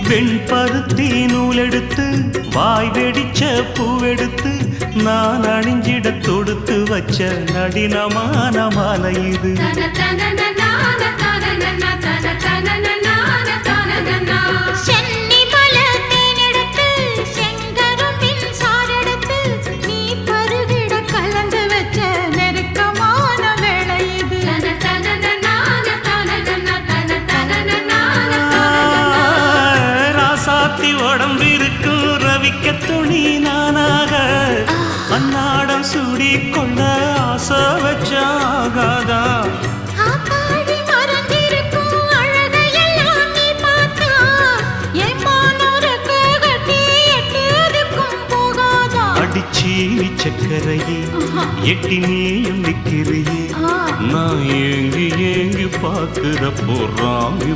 வெண்பருத்தி நூலெடுத்து வாய் வெடிச்ச பூவெடுத்து நான் அணிஞ்சிட தொடுத்து வச்ச நடினமான மாலை இது. உடம்பிருக்கும் ரவிக்க துணி நானாக அன்னாடம் சூடி கொள்ள ஆசை வச்சாகாதா. அடிச்சி சக்கரையே எட்டி நீயும் நிக்கிறியே நான் ஏங்கி ஏங்கி பார்க்கிற போறாங்க.